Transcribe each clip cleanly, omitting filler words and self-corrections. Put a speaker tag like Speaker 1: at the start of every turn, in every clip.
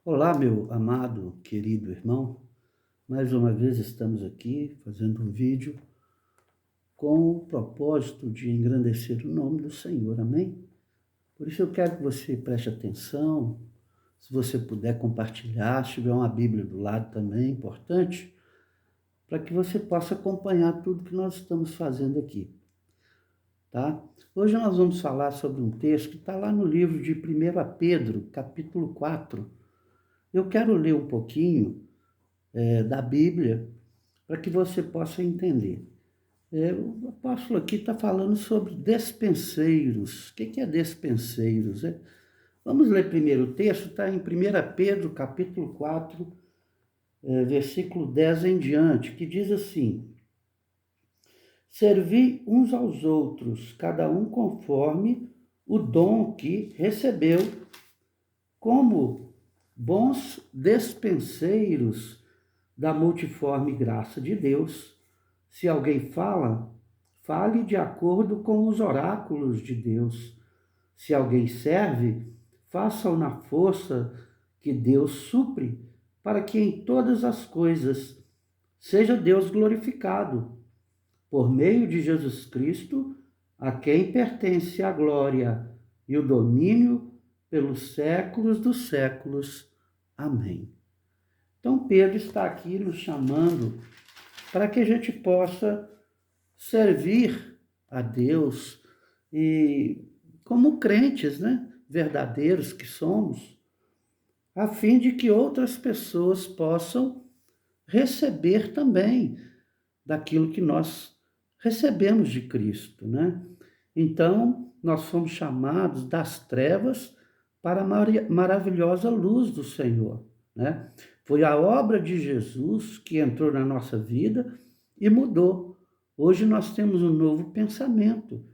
Speaker 1: Olá, meu amado, querido irmão. Mais uma vez estamos aqui fazendo um vídeo com o propósito de engrandecer o nome do Senhor, amém? Por isso eu quero que você preste atenção, se você puder compartilhar, se tiver uma Bíblia do lado também, importante, para que você possa acompanhar tudo que nós estamos fazendo aqui, tá? Hoje nós vamos falar sobre um texto que está lá no livro de 1 Pedro, capítulo 4. Eu quero ler um pouquinho da Bíblia, para que você possa entender. O apóstolo aqui está falando sobre despenseiros. O que é despenseiros? Vamos ler primeiro o texto, está em 1 Pedro, capítulo 4, versículo 10 em diante, que diz assim: Servi uns aos outros, cada um conforme o dom que recebeu, como bons despenseiros da multiforme graça de Deus. Se alguém fala, fale de acordo com os oráculos de Deus. Se alguém serve, faça-o na força que Deus supre, para que em todas as coisas seja Deus glorificado, por meio de Jesus Cristo, a quem pertence a glória e o domínio pelos séculos dos séculos. Amém. Então, Pedro está aqui nos chamando para que a gente possa servir a Deus e como crentes, né, verdadeiros que somos, a fim de que outras pessoas possam receber também daquilo que nós recebemos de Cristo, né? Então, nós fomos chamados das trevas para a maravilhosa luz do Senhor, né? Foi a obra de Jesus que entrou na nossa vida e mudou. Hoje nós temos um novo pensamento.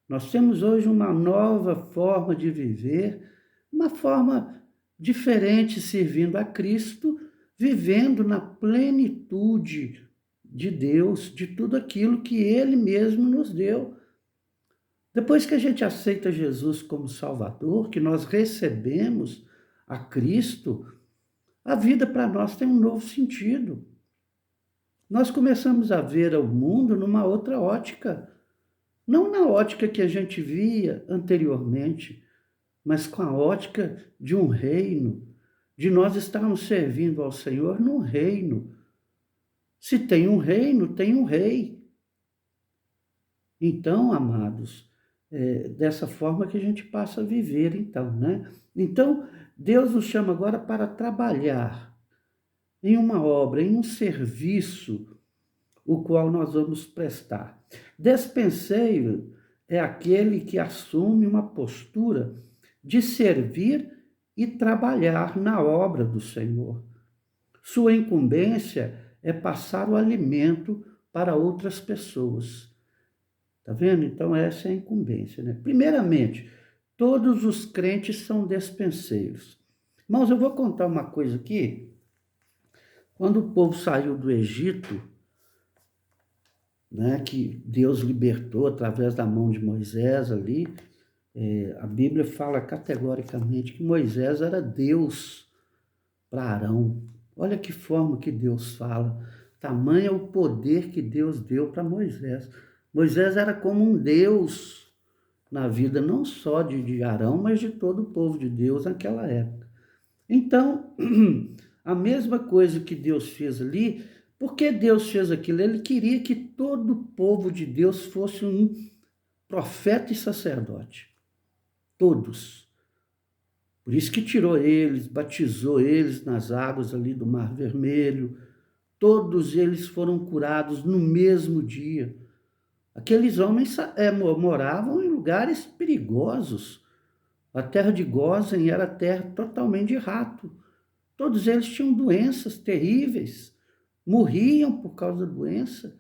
Speaker 1: Nós temos hoje uma nova forma de viver, uma forma diferente servindo a Cristo, vivendo na plenitude de Deus, de tudo aquilo que Ele mesmo nos deu. Depois que a gente aceita Jesus como Salvador, que nós recebemos a Cristo, a vida para nós tem um novo sentido. Nós começamos a ver o mundo numa outra ótica, não na ótica que a gente via anteriormente, mas com a ótica de um reino, de nós estarmos servindo ao Senhor num reino. Se tem um reino, tem um rei. Então, amados, dessa forma que a gente passa a viver, então, né? Então, Deus nos chama agora para trabalhar em uma obra, em um serviço, o qual nós vamos prestar. Despenseiro é aquele que assume uma postura de servir e trabalhar na obra do Senhor. Sua incumbência é passar o alimento para outras pessoas. Tá vendo? Então, essa é a incumbência, né? Primeiramente, todos os crentes são despenseiros. Irmãos, eu vou contar uma coisa aqui. Quando o povo saiu do Egito, né, que Deus libertou através da mão de Moisés ali, a Bíblia fala categoricamente que Moisés era Deus para Arão. Olha que forma que Deus fala. Tamanho é o poder que Deus deu para Moisés. Moisés era como um Deus na vida não só de Arão, mas de todo o povo de Deus naquela época. Então, a mesma coisa que Deus fez ali, por que Deus fez aquilo? Ele queria que todo o povo de Deus fosse um profeta e sacerdote. Todos. Por isso que tirou eles, batizou eles nas águas ali do Mar Vermelho. Todos eles foram curados no mesmo dia. Aqueles homens moravam em lugares perigosos. A terra de Gósen era terra totalmente de rato. Todos eles tinham doenças terríveis, morriam por causa da doença.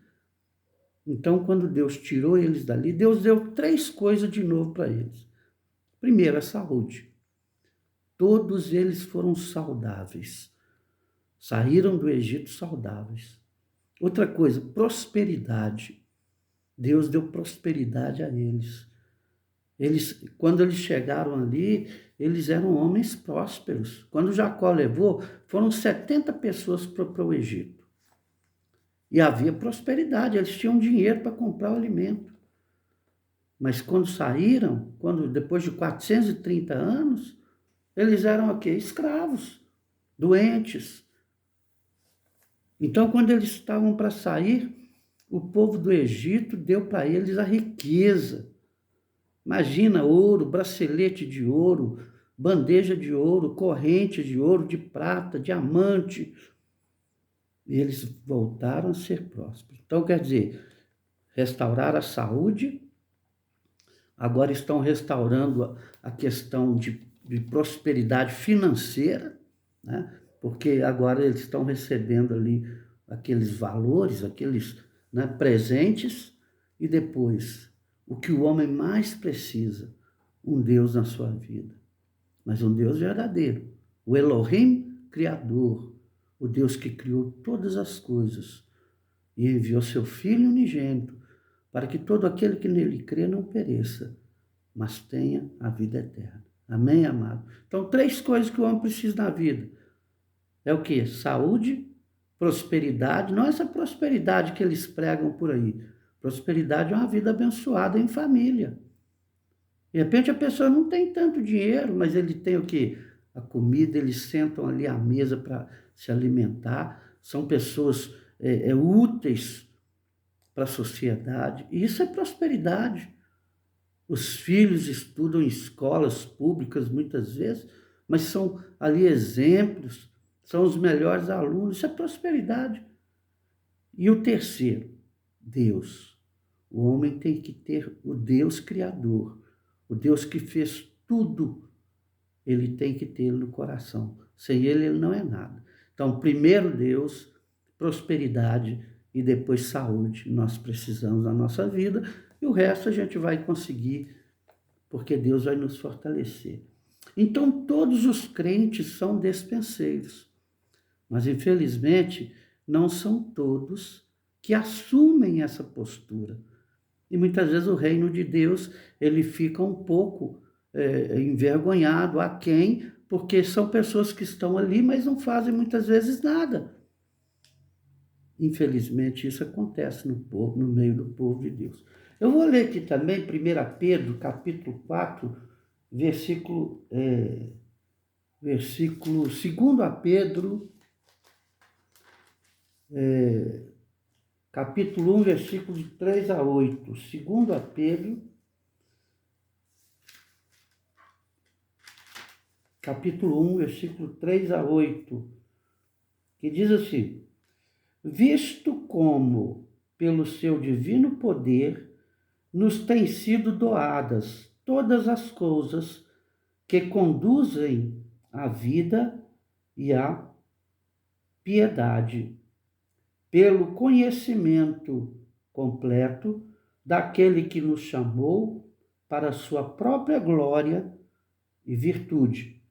Speaker 1: Então, quando Deus tirou eles dali, Deus deu 3 coisas de novo para eles. Primeiro, a saúde. Todos eles foram saudáveis. Saíram do Egito saudáveis. Outra coisa, prosperidade. Deus deu prosperidade a eles. Quando eles chegaram ali, eles eram homens prósperos. Quando Jacó levou, foram 70 pessoas para o Egito. E havia prosperidade, eles tinham dinheiro para comprar o alimento. Mas quando saíram, depois de 430 anos, eles eram o quê? Escravos, doentes. Então, quando eles estavam para sair, o povo do Egito deu para eles a riqueza. Imagina, ouro, bracelete de ouro, bandeja de ouro, corrente de ouro, de prata, diamante. E eles voltaram a ser prósperos. Então, quer dizer, restauraram a saúde, agora estão restaurando a questão de prosperidade financeira, né? Porque agora eles estão recebendo ali aqueles valores, aqueles, né, presentes, e depois, o que o homem mais precisa, um Deus na sua vida, mas um Deus verdadeiro, o Elohim Criador, o Deus que criou todas as coisas e enviou seu Filho unigênito para que todo aquele que nele crê não pereça, mas tenha a vida eterna. Amém, amado? Então, 3 coisas que o homem precisa na vida. É o quê? Saúde, prosperidade, não essa prosperidade que eles pregam por aí. Prosperidade é uma vida abençoada em família. De repente a pessoa não tem tanto dinheiro, mas ele tem o quê? A comida, eles sentam ali à mesa para se alimentar, são pessoas úteis para a sociedade, e isso é prosperidade. Os filhos estudam em escolas públicas muitas vezes, mas são ali exemplos, são os melhores alunos, isso é prosperidade. E o terceiro, Deus. O homem tem que ter o Deus Criador, o Deus que fez tudo, ele tem que ter no coração. Sem ele não é nada. Então, primeiro Deus, prosperidade e depois saúde. Nós precisamos na nossa vida e o resto a gente vai conseguir, porque Deus vai nos fortalecer. Então, todos os crentes são despenseiros, mas infelizmente não são todos que assumem essa postura. E muitas vezes o reino de Deus, ele fica um pouco envergonhado, aquém, porque são pessoas que estão ali, mas não fazem muitas vezes nada. Infelizmente, isso acontece no meio do povo de Deus. Eu vou ler aqui também 1 Pedro, capítulo 4, versículo 2 Pedro, capítulo 1, versículos de 3 a 8. 2 Pedro, capítulo 1, versículo 3 a 8, que diz assim: visto como, pelo seu divino poder, nos têm sido doadas todas as coisas que conduzem à vida e à piedade, pelo conhecimento completo daquele que nos chamou para a sua própria glória e virtude,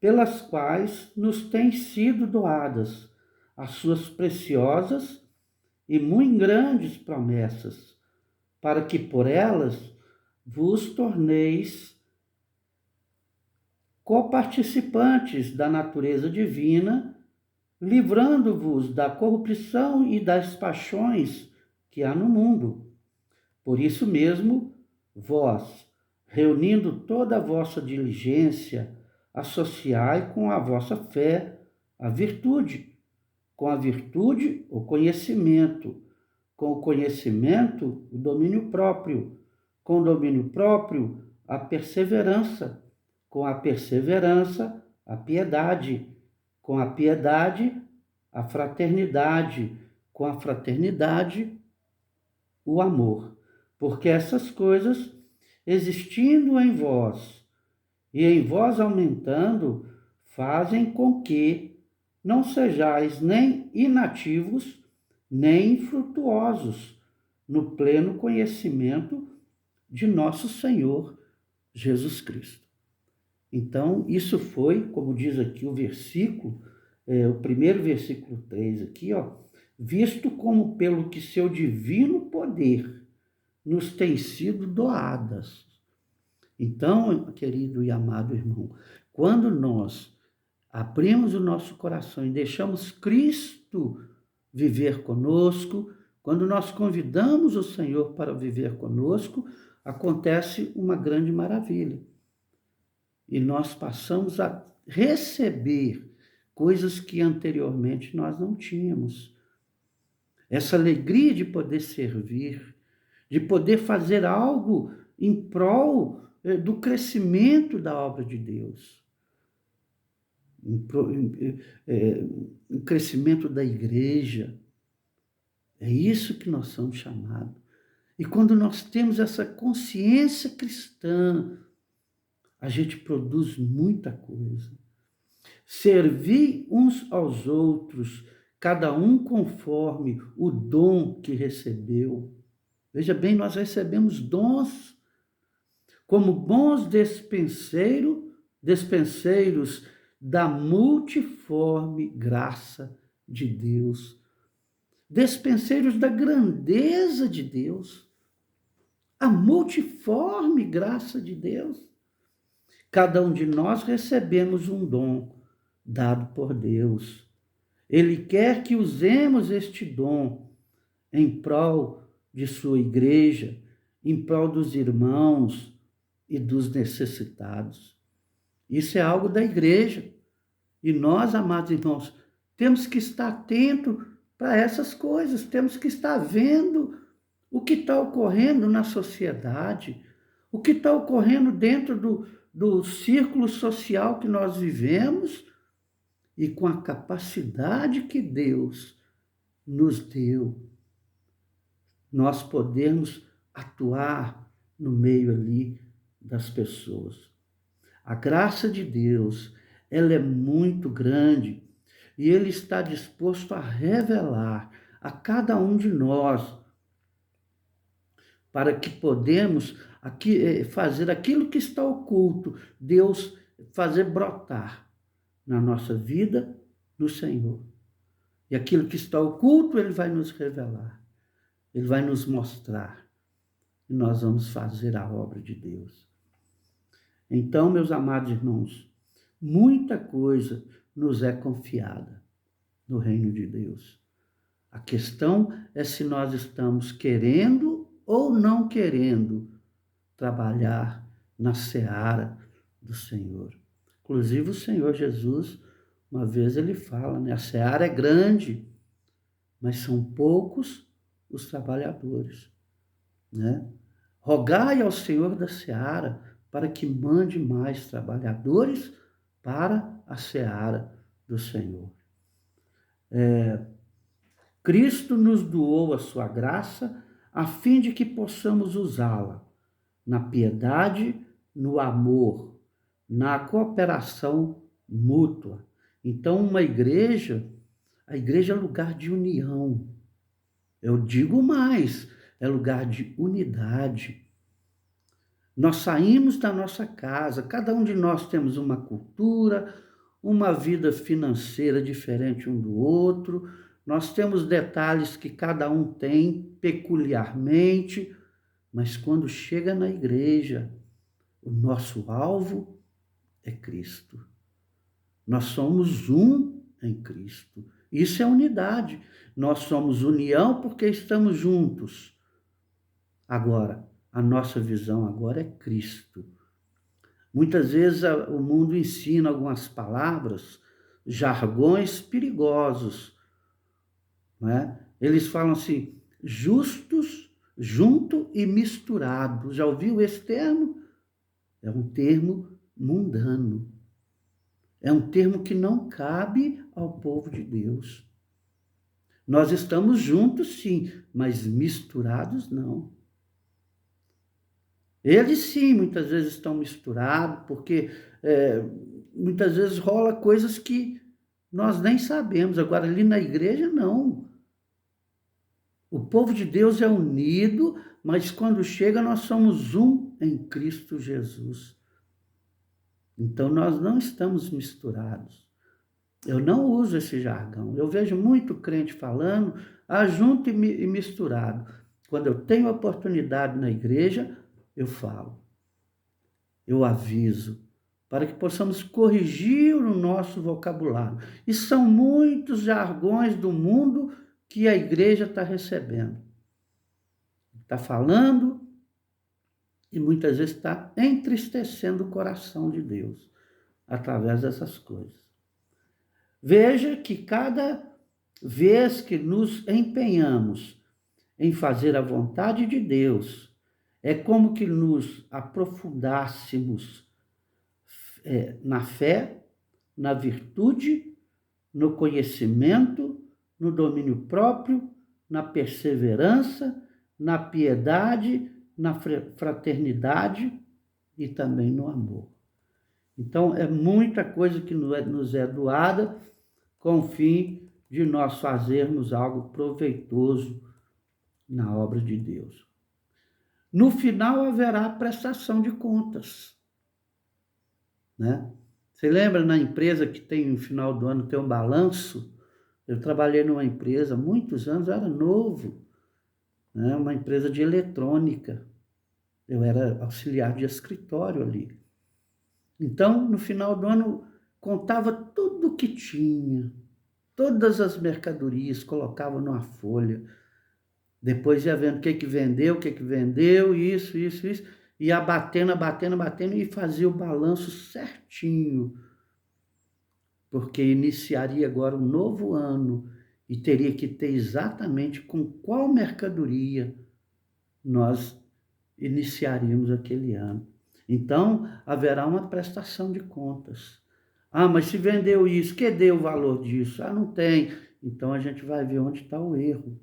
Speaker 1: pelas quais nos têm sido doadas as suas preciosas e muito grandes promessas, para que por elas vos torneis coparticipantes da natureza divina, livrando-vos da corrupção e das paixões que há no mundo. Por isso mesmo, vós, reunindo toda a vossa diligência, associai com a vossa fé a virtude, com a virtude o conhecimento, com o conhecimento o domínio próprio, com o domínio próprio a perseverança, com a perseverança a piedade, com a piedade a fraternidade, com a fraternidade o amor. Porque essas coisas, existindo em vós e em vós aumentando, fazem com que não sejais nem inativos, nem infrutuosos no pleno conhecimento de nosso Senhor Jesus Cristo. Então, isso foi, como diz aqui o versículo, o primeiro versículo 3 aqui, visto como pelo que seu divino poder nos têm sido doadas. Então, querido e amado irmão, quando nós abrimos o nosso coração e deixamos Cristo viver conosco, quando nós convidamos o Senhor para viver conosco, acontece uma grande maravilha. E nós passamos a receber coisas que anteriormente nós não tínhamos. Essa alegria de poder servir, de poder fazer algo em prol do crescimento da obra de Deus, em crescimento da igreja. É isso que nós somos chamados. E quando nós temos essa consciência cristã, a gente produz muita coisa. Servir uns aos outros, cada um conforme o dom que recebeu. Veja bem, nós recebemos dons como bons despenseiros da multiforme graça de Deus, despenseiros da grandeza de Deus, a multiforme graça de Deus. Cada um de nós recebemos um dom dado por Deus. Ele quer que usemos este dom em prol de sua igreja, em prol dos irmãos e dos necessitados. Isso é algo da igreja. E nós, amados irmãos, temos que estar atentos para essas coisas, temos que estar vendo o que está ocorrendo na sociedade, o que está ocorrendo dentro do círculo social que nós vivemos e com a capacidade que Deus nos deu, nós podemos atuar no meio ali das pessoas. A graça de Deus, ela é muito grande e Ele está disposto a revelar a cada um de nós para que podemos fazer aquilo que está oculto, Deus fazer brotar na nossa vida, no Senhor. E aquilo que está oculto, Ele vai nos revelar, Ele vai nos mostrar, e nós vamos fazer a obra de Deus. Então, meus amados irmãos, muita coisa nos é confiada no reino de Deus. A questão é se nós estamos querendo ou não querendo trabalhar na seara do Senhor. Inclusive o Senhor Jesus, uma vez ele fala, né? A seara é grande, mas são poucos os trabalhadores, né? Rogai ao Senhor da seara para que mande mais trabalhadores para a seara do Senhor. Cristo nos doou a sua graça a fim de que possamos usá-la na piedade, no amor, na cooperação mútua. Então, a igreja é lugar de união. Eu digo mais, é lugar de unidade. Nós saímos da nossa casa, cada um de nós temos uma cultura, uma vida financeira diferente um do outro, nós temos detalhes que cada um tem peculiarmente, mas quando chega na igreja, o nosso alvo é Cristo. Nós somos um em Cristo. Isso é unidade. Nós somos união porque estamos juntos. Agora, a nossa visão agora é Cristo. Muitas vezes o mundo ensina algumas palavras, jargões perigosos, né? Eles falam assim, justos, junto e misturado. Já ouviu esse termo? É um termo mundano. É um termo que não cabe ao povo de Deus. Nós estamos juntos, sim, mas misturados, não. Eles, sim, muitas vezes estão misturados, porque muitas vezes rola coisas que nós nem sabemos. Agora, ali na igreja, não. O povo de Deus é unido, mas quando chega, nós somos um em Cristo Jesus. Então, nós não estamos misturados. Eu não uso esse jargão. Eu vejo muito crente falando, junto e misturado. quando eu tenho oportunidade na igreja, eu falo, eu aviso, para que possamos corrigir o nosso vocabulário. E são muitos jargões do mundo que a igreja está recebendo. Está falando e muitas vezes está entristecendo o coração de Deus através dessas coisas. Veja que cada vez que nos empenhamos em fazer a vontade de Deus, é como que nos aprofundássemos na fé, na virtude, no conhecimento, no domínio próprio, na perseverança, na piedade, na fraternidade e também no amor. Então, é muita coisa que nos é doada com o fim de nós fazermos algo proveitoso na obra de Deus. No final haverá prestação de contas, né? Você lembra na empresa que tem no final do ano tem um balanço? Eu trabalhei numa empresa há muitos anos, eu era novo, né? Uma empresa de eletrônica. Eu era auxiliar de escritório ali. Então, no final do ano, contava tudo o que tinha, todas as mercadorias, colocava numa folha. Depois ia vendo o que vendeu, isso, ia batendo e fazia o balanço certinho, porque iniciaria agora um novo ano e teria que ter exatamente com qual mercadoria nós iniciaríamos aquele ano. Então, haverá uma prestação de contas. Ah, mas se vendeu isso, que deu o valor disso? Ah, não tem. Então, a gente vai ver onde está o erro.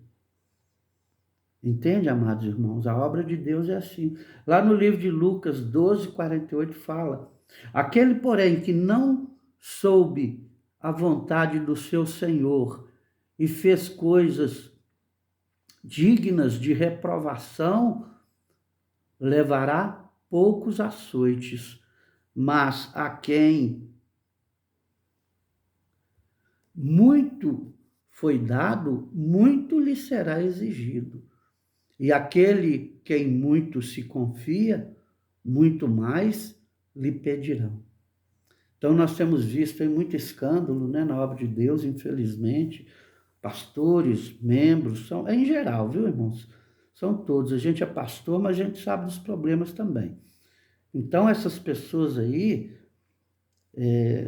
Speaker 1: Entende, amados irmãos? A obra de Deus é assim. Lá no livro de Lucas 12:48 fala: aquele, porém, que não soube a vontade do seu Senhor e fez coisas dignas de reprovação, levará poucos açoites, mas a quem muito foi dado, muito lhe será exigido. E aquele quem muito se confia, muito mais lhe pedirão. Então nós temos visto aí muito escândalo, né, na obra de Deus, infelizmente. Pastores, membros, em geral, viu, irmãos? São todos. A gente é pastor, mas a gente sabe dos problemas também. Então essas pessoas aí,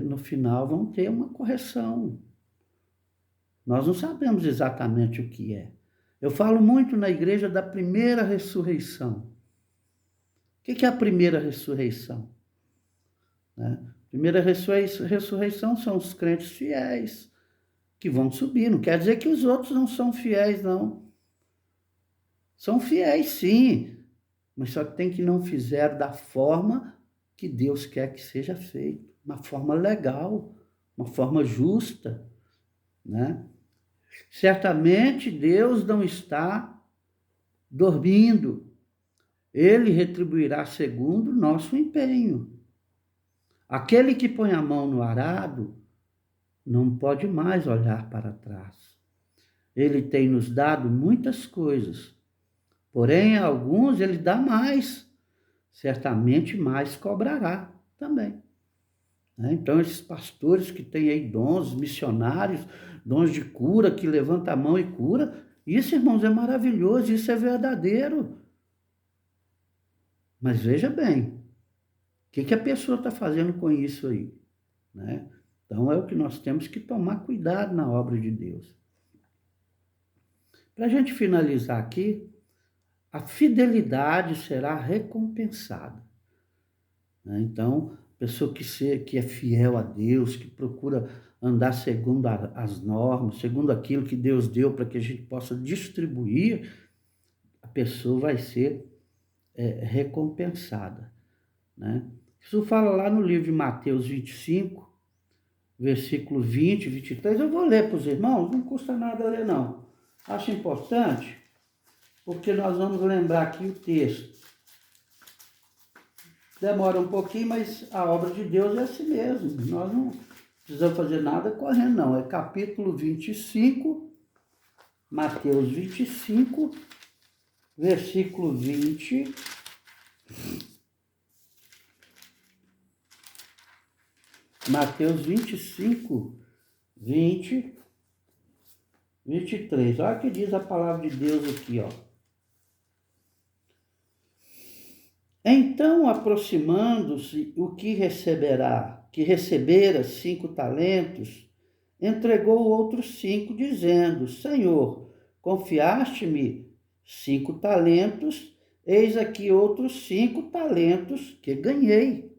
Speaker 1: no final, vão ter uma correção. Nós não sabemos exatamente o que é. Eu falo muito na igreja da primeira ressurreição. O que é a primeira ressurreição? Né? Primeira ressurreição são os crentes fiéis que vão subir. Não quer dizer que os outros não são fiéis, não. São fiéis, sim. Mas só que tem que não fizer da forma que Deus quer que seja feito. Uma forma legal, uma forma justa, né? Certamente Deus não está dormindo. Ele retribuirá segundo o nosso empenho. Aquele que põe a mão no arado não pode mais olhar para trás. Ele tem nos dado muitas coisas, porém a alguns ele dá mais, certamente mais cobrará também. Então esses pastores que têm aí dons, missionários, dons de cura, que levanta a mão e cura, isso, irmãos, é maravilhoso, isso é verdadeiro. Mas veja bem, o que a pessoa está fazendo com isso aí? Né? Então é o que nós temos que tomar cuidado na obra de Deus. Para a gente finalizar aqui, a fidelidade será recompensada. Então, a pessoa que é fiel a Deus, que procura andar segundo as normas, segundo aquilo que Deus deu para que a gente possa distribuir, a pessoa vai ser recompensada. Né? Isso fala lá no livro de Mateus 25, versículo 20, 23. Eu vou ler para os irmãos, não custa nada ler não. Acho importante, porque nós vamos lembrar aqui o texto. Demora um pouquinho, mas a obra de Deus é assim mesmo. Nós não precisamos fazer nada correndo, não. É capítulo 25, Mateus 25, versículo 20. Mateus 25, 20, 23. Olha o que diz a palavra de Deus aqui, ó. Então, aproximando-se, o que recebera 5 talentos, entregou outros 5, dizendo: Senhor, confiaste-me 5 talentos, eis aqui outros 5 talentos que ganhei.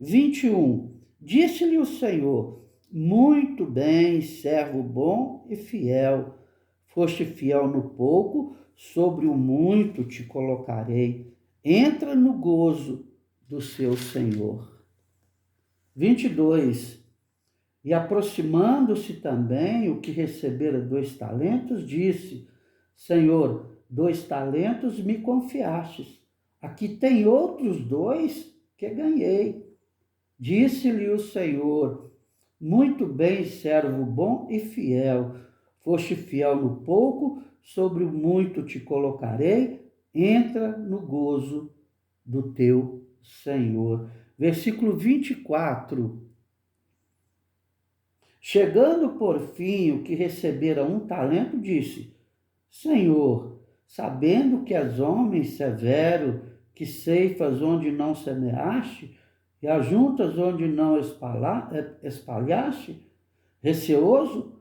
Speaker 1: 21. Disse-lhe o Senhor: muito bem, servo bom e fiel. Foste fiel no pouco, sobre o muito te colocarei. Entra no gozo do seu Senhor. 22. E aproximando-se também o que recebera 2 talentos, disse: Senhor, 2 talentos me confiastes. Aqui tem outros 2 que ganhei. Disse-lhe o Senhor: muito bem, servo bom e fiel. Foste fiel no pouco, sobre o muito te colocarei. Entra no gozo do teu Senhor. Versículo 24. Chegando por fim o que recebera 1 talento, disse: Senhor, sabendo que és homem severo, que ceifas onde não semeaste, e ajuntas onde não espalhaste, receoso,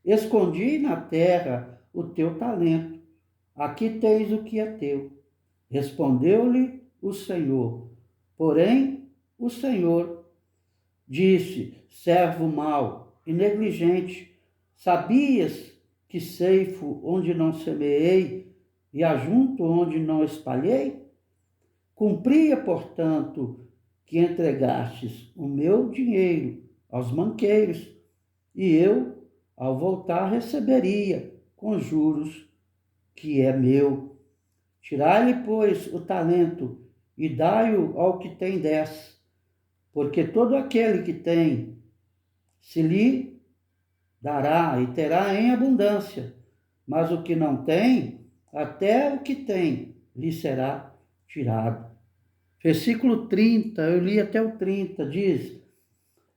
Speaker 1: escondi na terra o teu talento. Aqui tens o que é teu. Respondeu-lhe o Senhor. Porém, o Senhor disse: servo mau e negligente, sabias que ceifo onde não semeei e ajunto onde não espalhei? Cumpria, portanto, que entregastes o meu dinheiro aos banqueiros, e eu, ao voltar, receberia com juros que é meu. Tirai-lhe, pois, o talento e dai-o ao que tem 10, porque todo aquele que tem se lhe dará e terá em abundância, mas o que não tem, até o que tem lhe será tirado. Versículo 30, eu li até o 30, diz: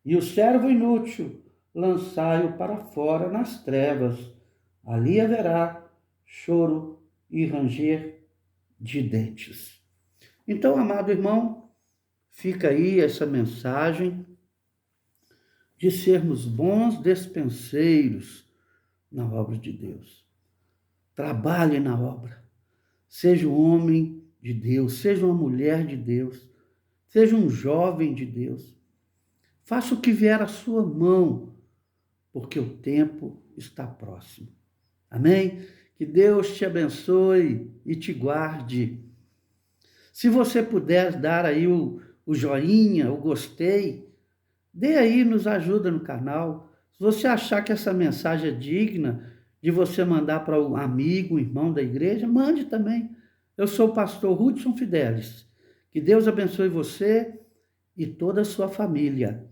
Speaker 1: e o servo inútil lançai-o para fora nas trevas, ali haverá choro e ranger de dentes. Então, amado irmão, fica aí essa mensagem de sermos bons despenseiros na obra de Deus. Trabalhe na obra. Seja um homem de Deus, seja uma mulher de Deus, seja um jovem de Deus. Faça o que vier à sua mão, porque o tempo está próximo. Amém? Que Deus te abençoe e te guarde. Se você puder dar aí o joinha, o gostei, dê aí, nos ajuda no canal. Se você achar que essa mensagem é digna de você mandar para um amigo, um irmão da igreja, mande também. Eu sou o pastor Hudson Fidelis. Que Deus abençoe você e toda a sua família.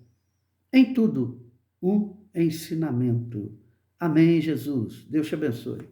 Speaker 1: Em tudo, um ensinamento. Amém, Jesus. Deus te abençoe.